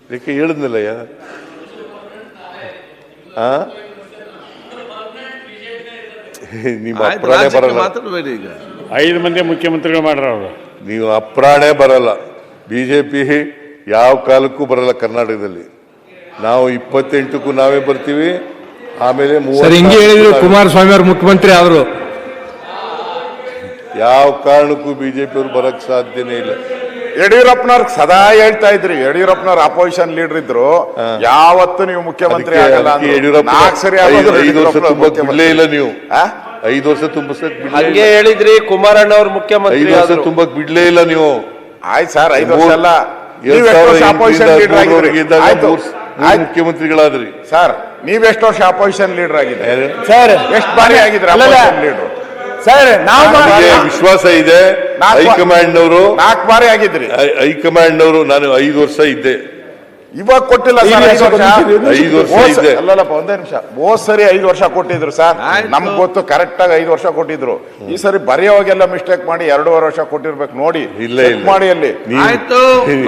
ಇದಕ್ಕೆ ಹೇಳಿದ್ನಲ್ಲಯ್ಯ. ನಿಮ್ಮ ಅಪ್ರಾಣೆ ಬರಲ್ಲ. 5 ಮಂದಿ ಮುಖ್ಯಮಂತ್ರಿಗಳು ಮಾಡ್ರ ಅವರು. ನೀವು ಅಪ್ರಾಣೆ ಬರಲ್ಲ. ಬಿಜೆಪಿ ಯಾವ ಕಾಲಕ್ಕೂ ಬರಲ್ಲ ಕರ್ನಾಟಕದಲ್ಲಿ. ನಾವು 28ಕ್ಕೂ ನಾವೇ ಬರ್ತೀವಿ. ಆಮೇಲೆ ಹಿಂಗೆ ಹೇಳಿದ್ರು ಕುಮಾರಸ್ವಾಮಿ ಅವರು ಮುಖ್ಯಮಂತ್ರಿ ಆದ್ರು. ಯಾವ ಕಾರಣಕ್ಕೂ ಬಿಜೆಪಿ ಅವರು ಬರಕ್ ಸಾಧ್ಯನೇ ಇಲ್ಲ. ಯಡಿಯೂರಪ್ಪನವ್ರ ಸದಾ ಹೇಳ್ತಾ ಇದ್ರಿ, ಯಡಿಯೂರಪ್ಪನವ್ರ ಅಪೋಸಿಷನ್ ಲೀಡರ್ ಇದ್ರು, ಯಾವತ್ತು ನೀವು ಮುಖ್ಯಮಂತ್ರಿ ಆಗಲ್ಲ. ಯಡಿಯೂರಪ್ಪ 5 ವರ್ಷ ತುಂಬಕ್ ಬಿಡ್ಲೇ ಇಲ್ಲ. ನೀವು 5 ವರ್ಷ ತುಂಬಿಸಕ್ ಹಂಗೆ ಹೇಳಿದ್ರಿ. ಕುಮಾರಣ್ಣ ಅವ್ರ ಮುಖ್ಯಮಂತ್ರಿ 5 ವರ್ಷ ತುಂಬಕ್ ಬಿಡ್ಲೇ ಇಲ್ಲ ನೀವು. ಆಯ್ತು ಸರ್, 5 ವರ್ಷ ಅಲ್ಲ, ಮುಖ್ಯಮಂತ್ರಿಗಳಾದ್ರಿ ಸರ್. ನೀವೆಷ್ಟು ವರ್ಷ ಅಪೋಸಿಷನ್ ಲೀಡರ್ ಆಗಿದ್ರೆ ಸರ್? ಎಷ್ಟು ಬಾರಿ ಆಗಿದ್ರೆ ಅಪೋಸಿಷನ್ ಲೀಡರ್ ಸರ್? ವಿಶ್ವಾಸ ಇದೆ ಹೈಕಮಾಂಡ್ ನವರು. 4 ಬಾರಿ ಆಗಿದ್ರಿ ಹೈಕಮಾಂಡ್ ನವರು. ನಾನು 5 ವರ್ಷ ಇದ್ದೆ, ಇವಾಗ ಕೊಟ್ಟಿಲ್ಲ ಸರ್. 5 ವರ್ಷ ಇದ್ದೆ. ಅಲ್ಲಲ್ಲಪ್ಪ, ಒಂದೇ ನಿಮಿಷ. ಹೋದ್ ಸರಿ 5 ವರ್ಷ ಕೊಟ್ಟಿದ್ರು ಸರ್, ನಮ್ಗೆ ಗೊತ್ತು ಕರೆಕ್ಟ್ ಆಗಿ 5 ವರ್ಷ ಕೊಟ್ಟಿದ್ರು. ಈ ಸರಿ ಬರೆಯೋವಾಗೆಲ್ಲ ಮಿಸ್ಟೇಕ್ ಮಾಡಿ 2.5 ವರ್ಷ ಕೊಟ್ಟಿರ್ಬೇಕು ನೋಡಿ. ಇಲ್ಲ ಇಲ್ಲ ಮಾಡಿ ಅಲ್ಲಿ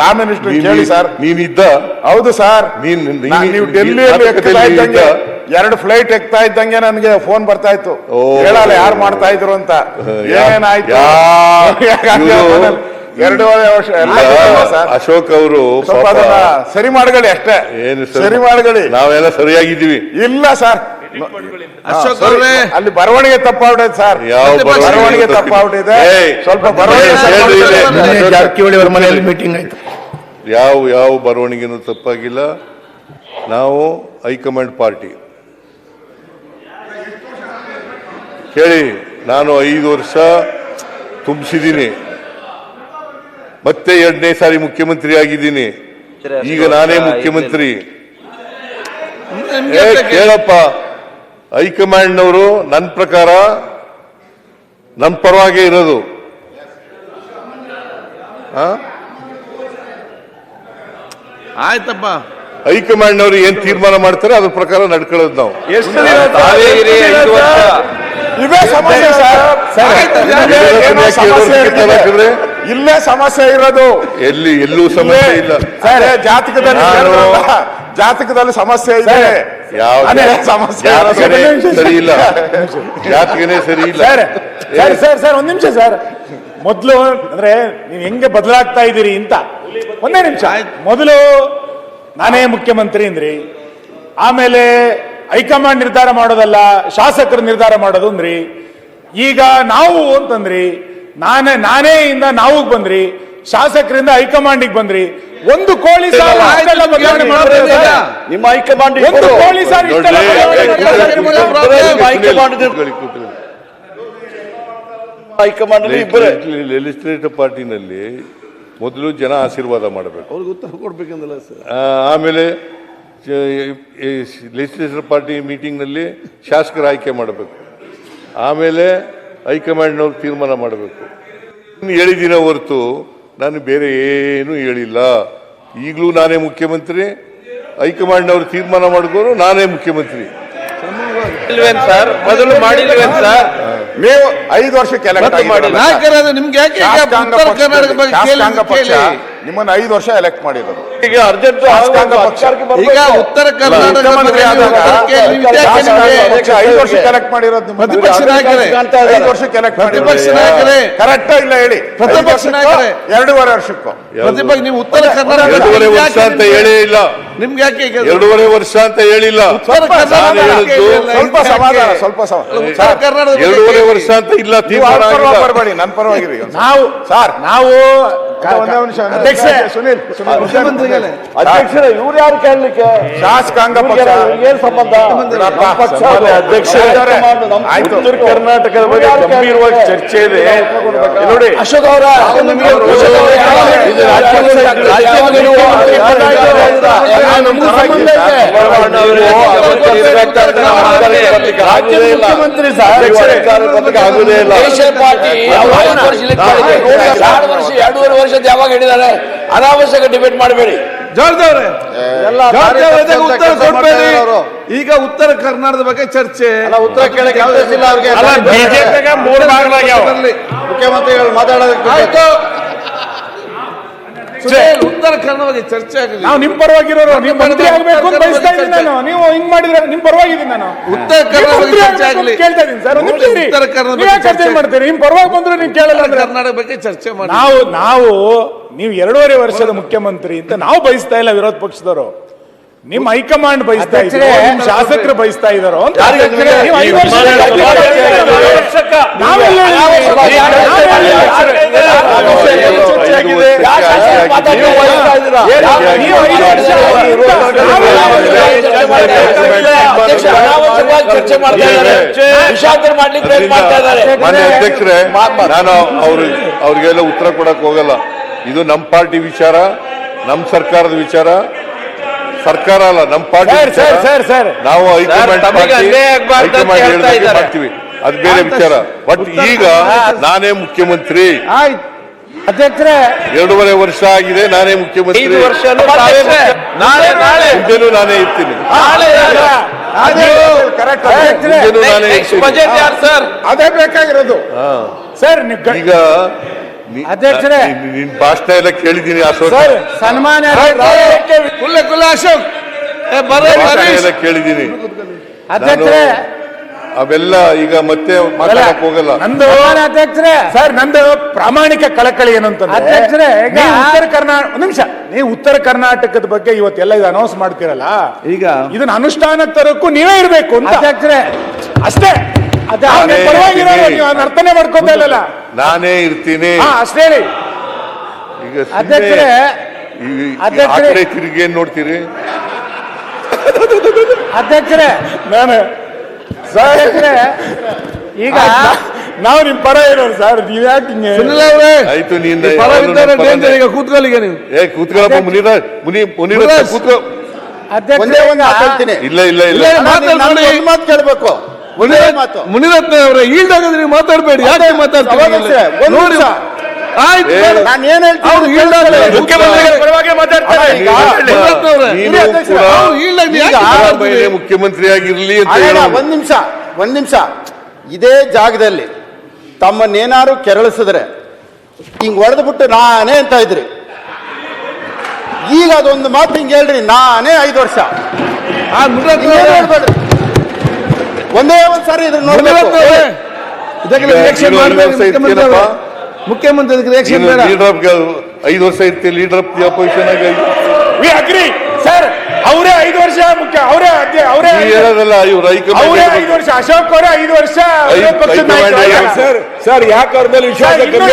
ಲಾ ಮಿನಿಸ್ಟರ್ ಕೇಳಿ ಸರ್. ನೀನಿದ್ದ? ಹೌದು ಸರ್. ನೀವು ಡೆಲ್ಲಿಯಲ್ಲಿ ಎಕ್ತಾ ಇದ್ದಂಗೆ 2 ಫ್ಲೈಟ್ ಎಕ್ತಾ ಇದ್ದಂಗೆ ನನಗೆ ಫೋನ್ ಬರ್ತಾ ಇತ್ತು, ಹೇಳಲ್ಲ ಯಾರು ಮಾಡ್ತಾ ಇದ್ರು ಅಂತ. ಏನಾಯ್ತು? 2.5 ವರ್ಷ ಅಶೋಕ್ ಅವರು ಸರಿ ಮಾಡ್ಕೊಳ್ಳಿ ಅಷ್ಟೇ. ಏನು ಸರಿ ಮಾಡ್ಕೊಳ್ಳಿ, ನಾವೆಲ್ಲ ಸರಿಯಾಗಿದ್ದೀವಿ. ಇಲ್ಲ ಸರ್, ಅಶೋಕ್ ಅಲ್ಲಿ ಬರವಣಿಗೆ ತಪ್ಪಾಗ್ಬಿಟ್ಟಿದೆ ಸರ್. ಬರವಣಿಗೆ ತಪ್ಪಾಗ್ಬಿಟ್ಟಿದೆ. ಸ್ವಲ್ಪ ಬರವಣಿಗೆ ಜಾರಕಿಹೊಳಿ ಅವರ ಮನೆಯಲ್ಲಿ ಮೀಟಿಂಗ್ ಆಯ್ತು. ಯಾವ ಬರವಣಿಗೆನೂ ತಪ್ಪಾಗಿಲ್ಲ. ನಾವು ಹೈಕಮಾಂಡ್ ಪಾರ್ಟಿ. ಕೇಳಿ, ನಾನು 5 ವರ್ಷ ತುಂಬಿಸಿದ್ದೀನಿ, ಮತ್ತೆ 2ನೇ ಸಾರಿ ಮುಖ್ಯಮಂತ್ರಿ ಆಗಿದ್ದೀನಿ. ಈಗ ನಾನೇ ಮುಖ್ಯಮಂತ್ರಿ. ಕೇಳಪ್ಪ, ಹೈಕಮಾಂಡ್ನವರು ನನ್ನ ಪ್ರಕಾರ ನನ್ನ ಪರವಾಗೇ ಇರೋದು. ಆಯ್ತಪ್ಪ, ಹೈಕಮಾಂಡ್ನವರು ಏನ್ ತೀರ್ಮಾನ ಮಾಡ್ತಾರೆ ಅದ್ರ ಪ್ರಕಾರ ನಡ್ಕೊಳ್ಳೋದು ನಾವು. ಇವೇ ಸಮಸ್ಯೆ ಇಲ್ಲೇ ಸಮಸ್ಯೆ ಇರೋದು. ಎಲ್ಲೂ ಸಮಸ್ಯೆ ಇಲ್ಲ ಸರ್. ಜಾತಕದಲ್ಲಿ ಸಮಸ್ಯೆ ಇದೆ. ಸಮಸ್ಯೆ ಸರಿ ಇಲ್ಲ, ಜಾತಕನೇ ಸರಿ ಇಲ್ಲ. ಸರ್ ಒಂದ್ ನಿಮಿಷ ಸರ್. ಮೊದಲು ಅಂದ್ರೆ ನೀವು ಹೆಂಗೆ ಬದಲಾಗ್ತಾ ಇದ್ದೀರಿ ಅಂತ ಒಂದೇ ನಿಮಿಷ. ಮೊದಲು ನಾನೇ ಮುಖ್ಯಮಂತ್ರಿ ಅಂದ್ರಿ, ಆಮೇಲೆ ಹೈಕಮಾಂಡ್ ನಿರ್ಧಾರ ಮಾಡೋದಲ್ಲ ಶಾಸಕರು ನಿರ್ಧಾರ ಮಾಡೋದು ಅಂದ್ರಿ, ಈಗ ನಾವು ಅಂತಂದ್ರಿ. ನಾನೇ ಇಂದ ನಾವು ಬಂದ್ರಿ, ಶಾಸಕರಿಂದ ಹೈಕಮಾಂಡಿಗೆ ಬಂದ್ರಿ. ಒಂದು ಕೋಳಿ ಸಾಲ ಬದಲಾವಣೆ ಮಾಡೋದಿಲ್ಲ. ನಿಮ್ಮ ಹೈಕಮಾಂಡ್ ಒಂದು ಕೋಳಿ ಸಾಲ ಲೆಜಿಸ್ಲೇಟಿವ್ ಪಾರ್ಟಿನಲ್ಲಿ ಮೊದಲು ಜನ ಆಶೀರ್ವಾದ ಮಾಡಬೇಕು, ಅವ್ರಿಗೆ ಉತ್ತರ ಕೊಡ್ಬೇಕಂದಲ್ಲ ಸರ್. ಆಮೇಲೆ ಲೆಜಿಸ್ಲೇಟಿವ್ ಪಾರ್ಟಿ ಮೀಟಿಂಗ್ನಲ್ಲಿ ಶಾಸಕರ ಆಯ್ಕೆ ಮಾಡಬೇಕು, ಆಮೇಲೆ ಹೈಕಮಾಂಡ್ನವ್ರು ತೀರ್ಮಾನ ಮಾಡಬೇಕು. ಹೇಳಿದ್ದೀನ ಹೊರತು ನಾನು ಬೇರೆ ಏನೂ ಹೇಳಿಲ್ಲ. ಈಗಲೂ ನಾನೇ ಮುಖ್ಯಮಂತ್ರಿ, ಹೈಕಮಾಂಡ್ನವ್ರು ತೀರ್ಮಾನ ಮಾಡಿದ್ರು ನಾನೇ ಮುಖ್ಯಮಂತ್ರಿ. ಸರ್ ಮೊದಲು ಮಾಡಿಲ್ವೇನ್ ಸರ್? ನೀವು 5 ವರ್ಷಕ್ಕೆ ಎಲೆಕ್ಟ್ ನಿಮ್ಗೆ ನಿಮ್ಮನ್ನ 5 ವರ್ಷ ಎಲೆಕ್ಟ್ ಮಾಡಿರೋದು. ಈಗ ಅರ್ಜೆಂಟ್ ಈಗ ಉತ್ತರ ಕರ್ನಾಟಕ 5 ವರ್ಷಕ್ಕೆ ಎಲೆಕ್ಟ್ ಮಾಡಿರೋದು. ಪ್ರತಿಪಕ್ಷ ನಾಯಕರೇ, 5 ವರ್ಷಕ್ಕೆ ಎಲೆಕ್ಟ್ ಪ್ರತಿಪಕ್ಷ ನಾಯಕರೇ ಕರೆಕ್ಟ್ ಇಲ್ಲ ಹೇಳಿ. ಪ್ರತಿಪಕ್ಷ ನಾಯಕರೇ 2.5 ವರ್ಷಕ್ಕೂ ಪ್ರತಿಪಕ್ಷ ನೀವು ಉತ್ತರ ಕರ್ನಾಟಕ 2.5 ವರ್ಷ ಅಂತ ಹೇಳೇ ಇಲ್ಲ. ನಿಮ್ಗೆ ಯಾಕೆ 2.5 ವರ್ಷ ಅಂತ ಹೇಳಿಲ್ಲ. ಸ್ವಲ್ಪ ಸಮಾಧಾನ, ಸ್ವಲ್ಪ ಉತ್ತರ ಕರ್ನಾಟಕ 2.5 ವರ್ಷ ಅಂತ ಇಲ್ಲ. ಬರಬೇಡಿ, ನನ್ನ ಪರವಾಗಿರಿ. ನಾವು ಸರ್ ನಾವು ಅಧ್ಯಕ್ಷ ಸುನೀಲ್ ಅಧ್ಯಕ್ಷರೇ, ಇವ್ರು ಯಾರು ಕೇಳಲಿಕ್ಕೆ? ಶಾಸಕಾಂಗ ಪಕ್ಷ ಏನ್ ಸಂಬಂಧ? ಅಧ್ಯಕ್ಷ ಉತ್ತರ ಕರ್ನಾಟಕದ ಬಗ್ಗೆ ಗಂಭೀರವಾಗಿ ಚರ್ಚೆ ಇದೆ ನೋಡಿ. ಅಶೋಕ್ ಅವರ ಮುಖ್ಯಮಂತ್ರಿ ಆಗುದೇ ಇಲ್ಲ. 2.5 ವರ್ಷದ ಯಾವಾಗ ಹೇಳಿದ್ದಾರೆ? ಅನಾವಶ್ಯಕ ಡಿಬೇಟ್ ಮಾಡಬೇಡಿ. ಉತ್ತರ ಕೊಡ್ಬೇಡಿ. ಈಗ ಉತ್ತರ ಕರ್ನಾಟಕದ ಬಗ್ಗೆ ಚರ್ಚೆ. ಉತ್ತರ ಕೇಳಕ್ಕೆ ಮುಖ್ಯಮಂತ್ರಿಗಳು ಮಾತಾಡೋದಕ್ಕೆ ಉತ್ತರ ಕನ್ನಡ ಬಗ್ಗೆ ಚರ್ಚೆ ಆಗಲಿ. ನಾವು ನಿಮ್ ಪರವಾಗಿರೋರು, ನೀವು ಮಂತ್ರಿ ಆಗ್ಬೇಕು ಅಂತ ಬಯಸ್ತಾ ಇದ್ದೀನಿ ನಾನು. ನೀವು ಹಿಂಗ್ ಮಾಡಿದ್ರೆ ನಿಮ್ ಪರವಾಗಿದ್ದೀನಿ ನಾನು. ಉತ್ತರ ಕನ್ನಡ ಬಗ್ಗೆ ಚರ್ಚೆ ಆಗಲಿ. ಕೇಳ್ತಾ ಇದ್ದೀನಿ ಸರ್, ಒಂದು ನಿಮಿಷ ಇರಿ. ಉತ್ತರ ಕನ್ನಡ ನೀವು ಯಾಕೆ ಚರ್ಚೆ ಮಾಡ್ತೀರಿ? ನಿಮ್ ಪರವಾಗಿ ಬಂದ್ರೆ ನೀವು ಕೇಳಲ್ಲ ಅಂದ್ರೆ ಕರ್ನಾಟಕ ಬಗ್ಗೆ ಚರ್ಚೆ ಮಾಡಿ. ನಾವು ನೀವು 2.5 ವರ್ಷದ ಮುಖ್ಯಮಂತ್ರಿ ಅಂತ ನಾವು ಬಯಸ್ತಾ ಇಲ್ಲ, ವಿರೋಧ ಪಕ್ಷದವರು. ನಿಮ್ ಹೈಕಮಾಂಡ್ ಬಯಸ್ತಾ ಇದ್ರು, ನಿಮ್ ಶಾಸಕರು ಬಯಸ್ತಾ ಇದಾರೋ ಅಂತ. ನೀವು 5 ವರ್ಷ ಚರ್ಚೆ ಮಾಡ್ತಾ ಇದ್ದಾರೆ, ವಿಷಾಂತರ ಮಾಡ್ಲಿಕ್ಕೆ ಪ್ರಯತ್ನ ಮಾಡ್ತಾ ಇದ್ದಾರೆ. ಮಾನ್ಯ ಅಧ್ಯಕ್ಷರೇ, ನಾನು ಅವ್ರಿಗೆಲ್ಲ ಉತ್ತರ ಕೊಡಕ್ ಹೋಗಲ್ಲ. ಇದು ನಮ್ಮ ಪಾರ್ಟಿ ವಿಚಾರ, ನಮ್ಮ ಸರ್ಕಾರದ ವಿಚಾರ. ಸರ್ಕಾರ ಅಲ್ಲ, ನಮ್ಮ ಪಾರ್ಟಿ ವಿಚಾರ. ನಾವು ಹೈಕಮಾಂಡ್ ಮಾಡ್ತೀವಿ, ಅದು ಬೇರೆ ವಿಚಾರ. ಬಟ್ ಈಗ ನಾನೇ ಮುಖ್ಯಮಂತ್ರಿ, ಅಧ್ಯಕ್ಷರೇ 2.5 ವರ್ಷ ಆಗಿದೆ, ನಾನೇ ಮುಖ್ಯಮಂತ್ರಿ. ಮುಂದೆನೂ ನಾನೇ ಇರ್ತೀನಿ, ಮುಂದೆನೂ ನಾನೇ ಇರ್ತೀನಿ. ಅದೇ ಬೇಕಾಗಿರೋದು ಸರ್. ಈಗ ಅಧ್ಯಕ್ಷರೇ, ನಿನ್ ಭಾಷಣ ಎಲ್ಲ ಕೇಳಿದ್ದೀನಿ ಅಶೋಕ್, ಸನ್ಮಾನ್ಯ ಅಶೋಕ್ ಭಾಷಣ ಎಲ್ಲ ಕೇಳಿದ್ದೀನಿ. ಅಧ್ಯಕ್ಷರೇ, ಅವೆಲ್ಲ ಈಗ ಮತ್ತೆ ಮಾತಾಡಕ್ ಹೋಗಲ್ಲ. ನಂದು ಅಧ್ಯಕ್ಷರೇ, ಸರ್ ನಂದು ಪ್ರಾಮಾಣಿಕ ಕಳಕಳಿ ಏನು ಅಂತಂದ್ರೆ ಅಧ್ಯಕ್ಷರೇ, ನೀವು ಉತ್ತರ ಕರ್ನಾಟಕ ಒಂದು ನಿಮಿಷ, ನೀವು ಉತ್ತರ ಕರ್ನಾಟಕದ ಬಗ್ಗೆ ಇವತ್ತೆಲ್ಲ ಇದು ಅನೌನ್ಸ್ ಮಾಡ್ತಿರಲ್ಲ, ಈಗ ಇದನ್ನ ಅನುಷ್ಠಾನಕ್ಕೆ ತರಕ್ಕೂ ನೀವೇ ಇರ್ಬೇಕು ಅಂತ ಅಧ್ಯಕ್ಷರೇ ಅಷ್ಟೇ. ಪರವಾಗಿರೋರು ನೀವು ಅದನ್ನ ಅರ್ಥನೇ ಮಾಡ್ಕೊತಾ ಇಲ್ಲಲ್ಲ. ನಾನೇ ಇರ್ತೀನಿ ಅಷ್ಟೇ ಹೇಳಿ. ಈಗ ಅಧ್ಯಕ್ಷರೇ, ಅಧ್ಯಕ್ಷರೇ ತಿರುಗಿ ಏನ್ ನೋಡ್ತೀರಿ? ಅಧ್ಯಕ್ಷರೇ, ನಾನು ಅಧ್ಯಕ್ಷರೇ, ಈಗ ನಾವು ನಿಮ್ ಪರ ಇರೋರು ಸರ್, ನೀವ್ ಯಾಕೆ ಹಿಂಗೆ? ಆಯ್ತು, ನೀನ್ ಈಗ ಕೂತ್ಕೊಳ್ಳಿಗೆ ನೀವು ಕೂತ್ಕೊಳ್ಳಪ್ಪ. ಮುನಿರ ಕೂತ್ಕೊ. ಅಧ್ಯಕ್ಷರೇ, ಇಲ್ಲ ಇಲ್ಲ ಇಲ್ಲ ಮಾತು ಕೇಳಬೇಕು. ಮುನಿರತ್ನ ಅವರೇ, ಈಲ್ಡಾಗದ್ರೆ ನೀವು ಮಾತಾಡಬೇಡಿ. ಯಾಕೆ ಮಾತಾಡ್ತೀರಿ? ನೋಡಿ ಆಯ್ತು, ನಾನು ಏನ್ ಮುಖ್ಯಮಂತ್ರಿ ಆಗಿರ್ಲಿ ಅಂತ ಒಂದ್ ನಿಮಿಷ ಇದೇ ಜಾಗದಲ್ಲಿ ತಮ್ಮನ್ನೇನಾರು ಕೆರಳಿಸಿದ್ರೆ ಹಿಂಗ್ ಹೊಡೆದ್ಬಿಟ್ಟು ನಾನೇ ಅಂತ ಇದ್ರಿ. ಈಗ ಅದೊಂದು ಮಾತು ಹಿಂಗ್ ಹೇಳ್ರಿ, ನಾನೇ 5 ವರ್ಷ ಹೇಳ್ಬೇಡ್ರಿ. ಒಂದೇ ಒಂದ್ ಸಾರಿ ಇದ್ರ ನೋಡ್ಬೇಕು. ಮುಖ್ಯಮಂತ್ರಿ ರಿಯಾಕ್ಷನ್ ಬೇಡ. 5 ವರ್ಷ ಇರ್ತೀವಿ, ಲೀಡರ್ ಆಫ್ ದಿ ಅಪೋಸಿಷನ್ ಆಗಿ. ವಿ ಅಗ್ರಿ ಸರ್, ಅವರೇ 5 ವರ್ಷ ಮುಖ್ಯ, ಅವರೇ ಹೇಳೋದಲ್ಲ, ಇವ್ರು ಅವರೇ ಹೈಕಮಾಂಡ್ 5 ವರ್ಷ, ಅಶೋಕ್ ಅವರೇ 5 ವರ್ಷ ಪಕ್ಷದ ನಾಯಕರು. ಸರ್ ಯಾಕೆ ಅವ್ರ ಮೇಲೆ ವಿಶ್ವಾಸ ಕಮ್ಮಿ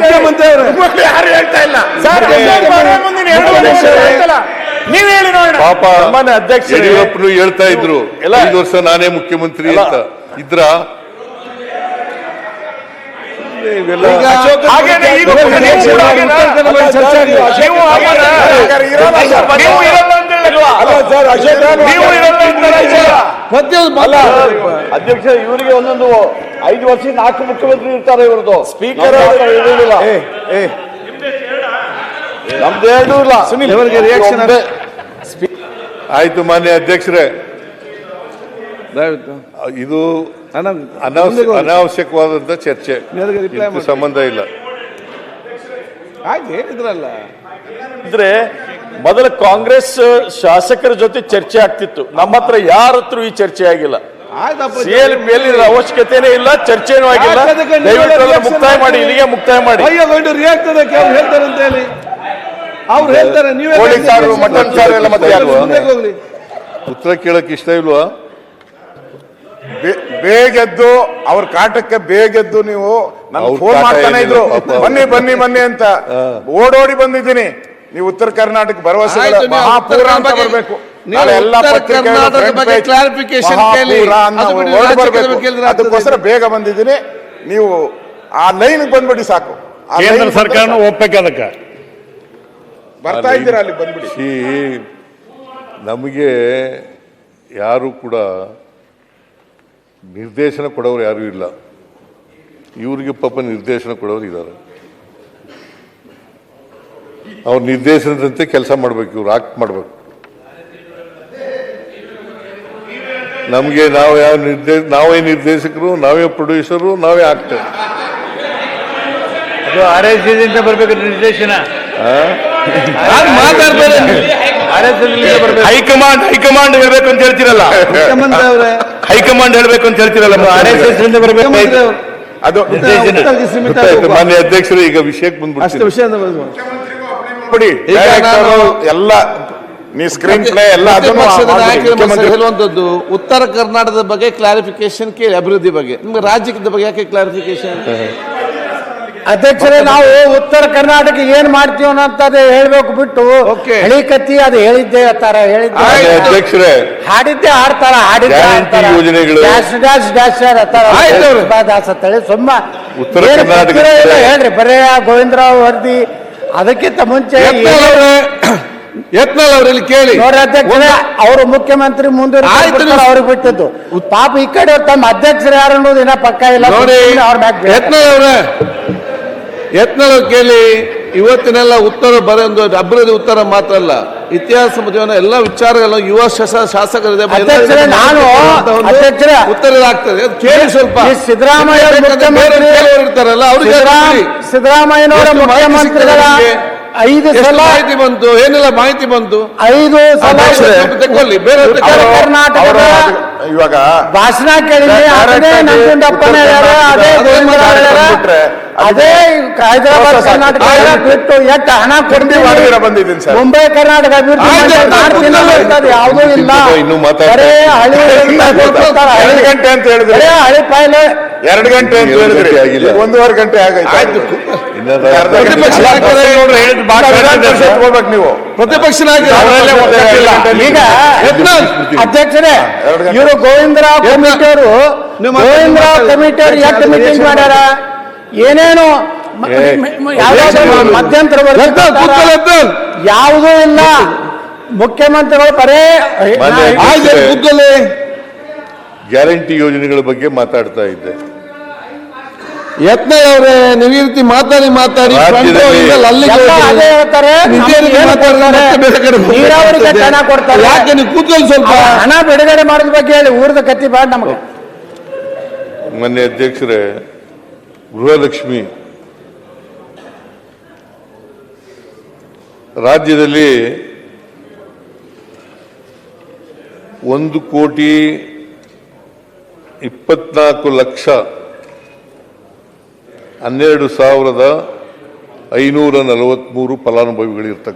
ಮುಖ್ಯಮಂತ್ರಿ ಅವರು ಯಾರು ಹೇಳ್ತಾ ಇಲ್ಲ ಸರ್. ನೀವ್ ಹೇಳಿ ನೋಡೋಣ. ಪಾಪ ಅಧ್ಯಕ್ಷ ಯಡಿಯೂರಪ್ಪನು ಹೇಳ್ತಾ ಇದ್ರು 5 ವರ್ಷ ನಾನೇ ಮುಖ್ಯಮಂತ್ರಿ ಅಂತ ಇದ್ರ. ಇವೆಲ್ಲ ಹಾಗೇನೆ ಈಗ ಚರ್ಚೆ ಅಧ್ಯಕ್ಷ, ಇವರಿಗೆ ಒಂದೊಂದು 5 ವರ್ಷ 4 ಮುಖ್ಯಮಂತ್ರಿ ಇರ್ತಾರೆ. ಇವ್ರದ್ದು ಸ್ಪೀಕರ್ ನಮ್ದು 2 ಇಲ್ಲ. ಇವರಿಗೆ ರಿಯಾಕ್ಷನ್ ಆಯ್ತು. ಮಾನ್ಯ ಅಧ್ಯಕ್ಷರೇ, ಇದು ಅನಾವಶ್ಯಕವಾದಂತ ಚರ್ಚೆ, ಇದಕ್ಕೆ ಸಂಬಂಧ ಇಲ್ಲ. ಹಾಗೆ ಹೇಳಿದ್ರಲ್ಲ. ಇದ್ರೆ ಮೊದಲ ಕಾಂಗ್ರೆಸ್ ಶಾಸಕರ ಜೊತೆ ಚರ್ಚೆ ಆಗ್ತಿತ್ತು, ನಮ್ಮ ಹತ್ರ ಯಾರ ಹತ್ರ ಈ ಚರ್ಚೆ ಆಗಿಲ್ಲ. ಸಿಎಲ್ ಅವಶ್ಯಕತೆನೇ ಇಲ್ಲ, ಚರ್ಚೆನೂ ಆಗಿಲ್ಲ. ಮುಕ್ತಾಯ ಮಾಡಿ, ಇಲ್ಲಿಗೆ ಮುಕ್ತಾಯ ಮಾಡಿ. ಹೇಳ್ತಾರೆ ಅಂತ ಹೇಳಿ ಅವ್ರು ಹೇಳ್ತಾರೆ, ನೀವೇ ಉತ್ತರ ಕೇಳಕ್ ಇಷ್ಟ ಇಲ್ವಾ? ಬೇಗೆದ್ದು ಅವ್ರ ಕಾಟಕ್ಕೆ ಬೇಗೆದ್ದು ನೀವು ನನ್ ಅವ್ರ ಫೋನ್ ಕಾಟ ಮಾಡ್ತಾನೆ ಏನಿಲ್ಲ ಇದ್ರು, ಪಾಪ. ಬನ್ನಿ ಅಂತ ಓಡೋಡಿ ಬಂದಿದ್ದೀನಿ. ನೀವು ಉತ್ತರ ಕರ್ನಾಟಕ ಭರವಸೆ ಆಯ್ತು, ನೀವು ಮಹಾಪೂರ ಉತ್ತರ ಅಂತ ಬಗ್ಗೆ- ಬರ್ಬೇಕು. ನೀವು ನಾಳೆ ಎಲ್ಲ ಉತ್ತರ ಪತ್ರಿಕೆಗಳು ಕರ್ನಾಟಕದ front ಬಗ್ಗೆ page clarification ಕೇಳಿ. ಮಹಾಪೂರ ಅನ್ನೋ ಅದು ಬಿಡಿ, ಹೊರಡು ರಾಜ್ಯದ ಬರ್ಬೇಕು. ಬಗ್ಗೆ ಹೇಳಿದ್ರೆ ಆಗ್ತದೆ. ಅದಕ್ಕೋಸ್ಕರ ಬೇಗ ಬಂದಿದ್ದೀನಿ. ನೀವು ಆ ಲೈನ್ ಬಂದ್ಬಿಡಿ ಸಾಕು. ಆ ಕೇಂದ್ರ line ಬಂದ್ರೆ ಸರ್ಕಾರನೂ ಸಾಕು. ಒಪ್ಪಕ್ಕೆ ಅದಕ್ಕೆ ಬರ್ತಾ ಇದ್ದೀರಾ, ಅಲ್ಲಿ ಬಂದ್ಬಿಡಿ. ನಮಗೆ ಯಾರು ಕೂಡ ನಿರ್ದೇಶನ ಕೊಡೋರು ಯಾರು ಇಲ್ಲ. ಇವ್ರಿಗೆ ಪಾಪ ನಿರ್ದೇಶನ ಕೊಡೋರು ಇದ್ದಾರೆ. ಅವ್ರ ನಿರ್ದೇಶನದಂತೆ ಕೆಲಸ ಮಾಡ್ಬೇಕು, ಇವ್ರು ಆಕ್ಟ್ ಮಾಡ್ಬೇಕು. ನಮಗೆ ನಾವೇ ನಿರ್ದೇಶಕರು, ನಾವೇ ಪ್ರೊಡ್ಯೂಸರು, ನಾವೇ ಆಕ್ಟರ್. ಅದು RSS ಇಂದ ಬರ್ಬೇಕು ನಿರ್ದೇಶನ. ಹೈಕಮಾಂಡ್ ಹೇಳ್ಬೇಕು ಅಂತ ಹೇಳ್ತಿರಲ್ಲ, ಹೈಕಮಾಂಡ್ ಹೇಳ್ಬೇಕು ಅಂತ ಹೇಳ್ತಿರಲ್ಲ, RSS ಇಂದ ಬರ್ಬೇಕು ಅದು ಗೊತ್ತಾಯ್ತು. ಮಾನ್ಯ ಅಧ್ಯಕ್ಷರು, ಈಗ ವಿಷಯಕ್ಕೆ ಬಂದ್ಬಿಡ್ತೀನಿ. ಬಿಡಿ, ಡೈರೆಕ್ಟರ್ ಎಲ್ಲ ನೀ ಸ್ಕ್ರೀನ್ ಪ್ಲೇ ಎಲ್ಲ ಅದನ್ನು ಪಕ್ಷದ ಮಾಡ್ಬಿಡಿ. ನಾಯಕರ ಮುಖ್ಯಮಂತ್ರಿ ಹೇಳುವಂತದ್ದು ಉತ್ತರ ಕರ್ನಾಟಕದ ಬಗ್ಗೆ ಕ್ಲಾರಿಫಿಕೇಶನ್ ಕೇಳಿ, ಅಭಿವೃದ್ಧಿ ಬಗ್ಗೆ. ನಿಮ್ಗೆ ರಾಜ್ಯದ ಬಗ್ಗೆ ಯಾಕೆ ಕ್ಲಾರಿಫಿಕೇಶನ್? ಅಧ್ಯಕ್ಷರೇ, ನಾವು ಉತ್ತರ ಕರ್ನಾಟಕ ಏನ್ ಮಾಡ್ತೀವಿ ಅನ್ನೋಂಥದ್ದು ಹೇಳ್ಬೇಕು ಬಿಟ್ಟು Okay. ಹಳಿ ಕತ್ತಿ ಅದು ಹೇಳಿದ್ದೆ ಅಂತಾರ, ಹೇಳಿದ್ದೆ ಮಾನ್ಯ ಅಧ್ಯಕ್ಷರೇ, ಹಾಡಿದ್ದೆ ಹಾಡ್ತಾರ, ಹಾಡಿದ್ದೆ ಗ್ಯಾರಂಟಿ ಹಾಡ್ತಾರ. ಯೋಜನೆಗಳು. ಡ್ಯಾಶ್ ಡ್ಯಾಶ್ ಡ್ಯಾಶ್ ಅಂತಾರ. ಆಯ್ತು ಅವ್ರು. ದಾಸ್ ಅಂತೇಳಿ ಸುಮ್ಮ ಉತ್ತರ ಏನು ಕರ್ನಾಟಕ ಗೊತ್ತಿರೋ ಇಲ್ಲ ಹೇಳ್ರಿ, ಬರೇ ಗೋವಿಂದರಾವ್ ವರದಿ. ಅದಕ್ಕಿಂತ ಮುಂಚೆ ಯತ್ನಾಳ್ ಅವ್ರಲ್ಲಿ ಕೇಳಿ. ನೋಡ್ರಿ ಅಧ್ಯಕ್ಷರೇ, ಅವರು ಮುಖ್ಯಮಂತ್ರಿ ಮುಂದುವರಿದ ಅವ್ರಿಗೆ ಬಿಟ್ಟಿದ್ದು. ಪಾಪ ಈ ಕಡೆ ತಮ್ಮ ಅಧ್ಯಕ್ಷರು ಯಾರು ಅನ್ನೋದು ಇನ್ನ ಪಕ್ಕ ಇಲ್ಲ. ನೋಡಿ, ಅವ್ರ ಮ್ಯಾಗ್ ಬೇರೆ. ಯತ್ನಾಳ್ ಅವ್ರು ಕೇಳಿ. ಇವತ್ತಿನೆಲ್ಲ ಉತ್ತರ ಬರೆಯೊಂದು ಅಭಿವೃದ್ಧಿ ಉತ್ತರ ಮಾತ್ರ ಅಲ್ಲ, ಇತಿಹಾಸ ಮಧ್ಯವನ್ನ ಎಲ್ಲ ವಿಚಾರಗಳು ಯುವ ಶಾಸಕರಿದೆ. ಅಧ್ಯಕ್ಷರೇ, ನಾನು ಅಧ್ಯಕ್ಷರೇ, ಉತ್ತರ ಆಗ್ತದೆ, ಅದು ಕೇಳಿ ಸ್ವಲ್ಪ. ಈ ಸಿದ್ದರಾಮಯ್ಯ ಅವರು ಮುಖ್ಯಮಂತ್ರಿ ಇರ್ತಾರಲ್ಲ ಅವ್ರಿಗೆ ಸಿದ್ದರಾಮಯ್ಯನವರ ಎಷ್ಟು ಮಾಹಿತಿ ಮುಖ್ಯಮಂತ್ರಿಗಳ ಸಿಗ್ತದೆ 5 ಸಲ ಮಾಹಿತಿ ಬಂತು, ಏನೆಲ್ಲ ಮಾಹಿತಿ ಬಂತು 5 ಸಲ ತಗೊಳ್ಳಿ. ಬೇರೆ ಉತ್ತರ ಕರ್ನಾಟಕದ ಇವಾಗ ಭಾಷಣ ಕೇಳಿದ್ರೆ ಅದೇ ನಂಜುಂಡಪ್ಪನ ಹೇಳ್ಯಾರ, ಅದೇ ಗೋವಿಂದರಾವ್ ಹೇಳ್ಯಾರ, ಅದೇ ಹೈದರಾಬಾದ್ ಕರ್ನಾಟಕ ಬಿಟ್ಟು ಎಷ್ಟು ಹಣ ಮಾಡಿದಿರ ಕೊಡ್ತೀವಿ, ಬಂದಿದ್ದೀನಿ ಸರ್. ಮುಂಬೈ ಕರ್ನಾಟಕ ಅಭಿವೃದ್ಧಿ ಮಾಡ್ತೀನಿ ಅನ್ನೋದು ಯಾವುದೂ ಇಲ್ಲ. ಇನ್ನೂ ಮಾತಾಡ್ತಾರೆ. ಬರೇ ಹಳಿ 2 ಗಂಟೆ ಅಂತ ಹೇಳಿದ್ರೆ ಬರೇ ಹಳಿ ಪಾಯ್ಲೆ 2 ಗಂಟೆ ಅಂತ ಹೇಳಿದ್ರಿ, ಆಗಿಲ್ಲ. 1.5 ಗಂಟೆ ಆಗೈತೆ. ಪ್ರತಿಪಕ್ಷ ನಾಯಕರು ತಗೋಬೇಕು ನೀವು. ಪ್ರತಿಪಕ್ಷ ನಾಯಕರು ಈಗ ಅಧ್ಯಕ್ಷರೇ, ಇವರು ಗೋವಿಂದರಾವ್ ಕಮಿಟಿ ಅವರು ಎಷ್ಟು ಮೀಟಿಂಗ್ ಮಾಡ್ಯಾರ, ಏನೇನು ಮಧ್ಯಂತರ ಯಾವುದೂ ಇಲ್ಲ. ಮುಖ್ಯಮಂತ್ರಿಗಳು ಬರೇ ಗ್ಯಾರಂಟಿ ಯೋಜನೆಗಳ ಬಗ್ಗೆ ಮಾತಾಡ್ತಾ ಇದ್ದೆ. ಯತ್ನಾಳ್ ಅವರೇ, ನೀವು ಈ ರೀತಿ ಮಾತಾಡಿ ರಾಜ್ಯದಲ್ಲಿ ಎಲ್ಲ ಅದೇ ಹೇಳ್ತಾರೆ, ನೀರಾವರಿಗೆ ಹಣ ಕೊಡ್ತಾರೆ. ಯಾಕೆ ನೀವು ಕೂತ್ಕೊಳ್ಳಿ ಸ್ವಲ್ಪ. ಹಣ ಬಿಡುಗಡೆ ಮಾಡೋದ್ ಬಗ್ಗೆ ಹೇಳಿ, ಊರದ ಕತ್ತಿ ಬೇಡ ನಮಗೆ. ಮಾನ್ಯ ಅಧ್ಯಕ್ಷರೇ, ಗೃಹಲಕ್ಷ್ಮಿ ರಾಜ್ಯದಲ್ಲಿ 1,24,12,543 ಫಲಾನುಭವಿಗಳಿರ್ತಕ್ಕಂಥ